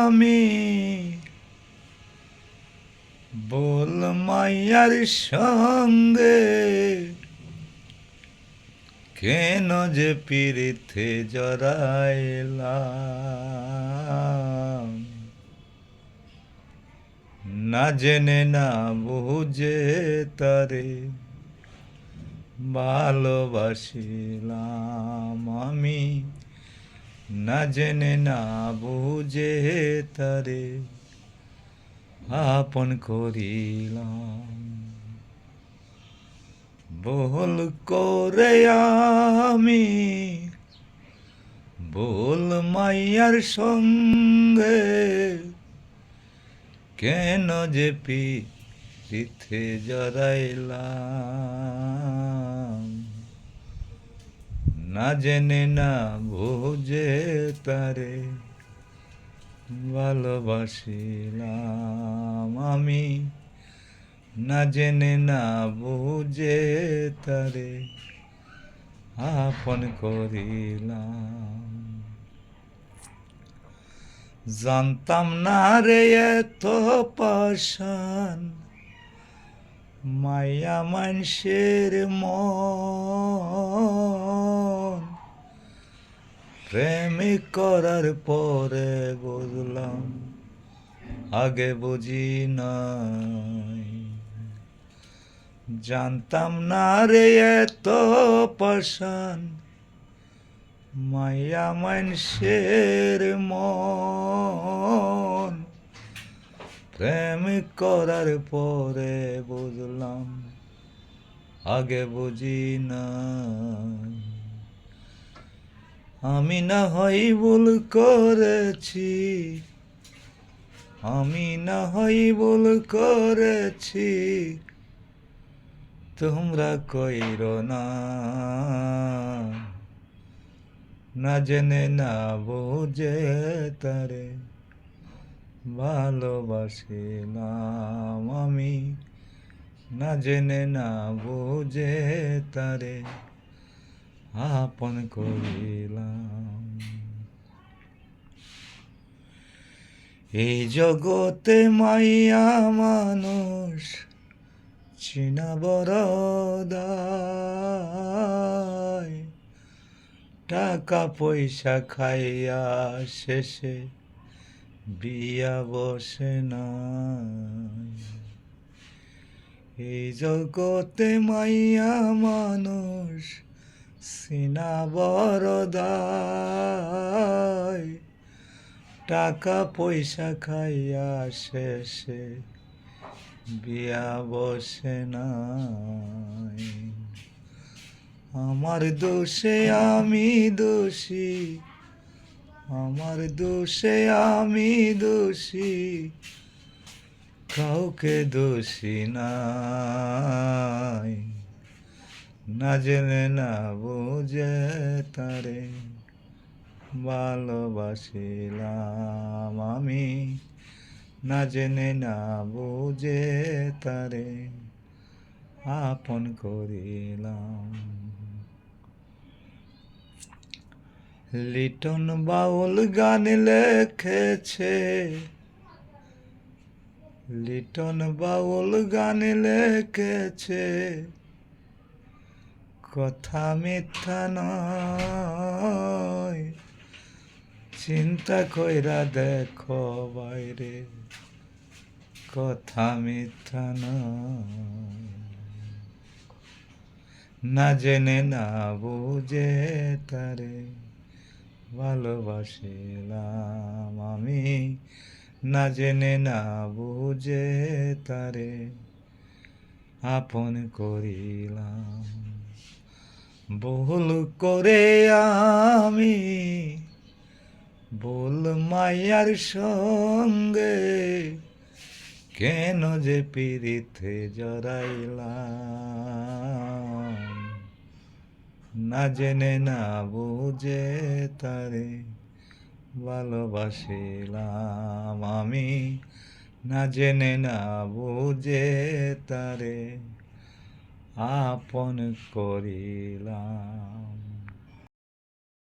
আমি বল মাইয়ার সঙ্গে কেন যে পিরিতে জড়াইলাম না জেনে না বুঝে তারে ভালোবাসিলাম আমি না জেনে না বুঝে তারে আপন করিলাম ভুল করে আমি ভুল মাইয়ার সঙ্গে কেন যে পিরিতে জড়াইলাম না জেনে না বুঝে তারে ভালোবাসিলাম আমি না জেনে না বুঝে তারে আপন করিলাম জানতাম না রে এত পাষাণ মায়া মানুষের মন প্রেমিক করার পরে বুঝলাম আগে বুঝি নাই জানতাম না রে এত পাষাণ মায়া মানুষের মন প্রেমিক করার পরে বুঝলাম আগে বুঝি নাই আমি না হয় ভুল করেছি আমি না হয় ভুল করেছি তোমরা কইরো না না জেনে না বুঝে তারে ভালোবাসিলাম আমি না জেনে না বুঝে তারে আপন করিলাম এই জগতে মাইয়া মানুষ চিনা বড় দায় টাকা পয়সা খাইয়া শেষে বিয়া বসে না এই জগতে মাইয়া মানুষ চিনা বড় দায় টাকা পয়সা খাইয়া শেষে বিয়া বসে নাই আমার দোষে আমি দোষী আমার দোষে আমি দোষী কাউকে দোষী নাই না জেনে না বুঝে তারে ভালোবাসিলাম আমি না জেনে না বুঝে তারে আপন করিলাম লিটন বাউল গান লেখেছে লিটন বাউল গান লেখেছে কথা মিথ্যা নয় চিন্তা কইরা দেখো বাইরে কথা মিথ্যা নয় না জেনে না বুঝে তারে ভালোবাসিলাম আমি না জেনে না বুঝে তারে আপন করিলাম ভুল করে আমি ভুল মায়ার সঙ্গে কেন যে পিরিতে জড়াইলাম না জেনে না বুঝে তারে ভালোবাসিলাম আমি না জেনে না বুঝে তারে আপন করিলাম।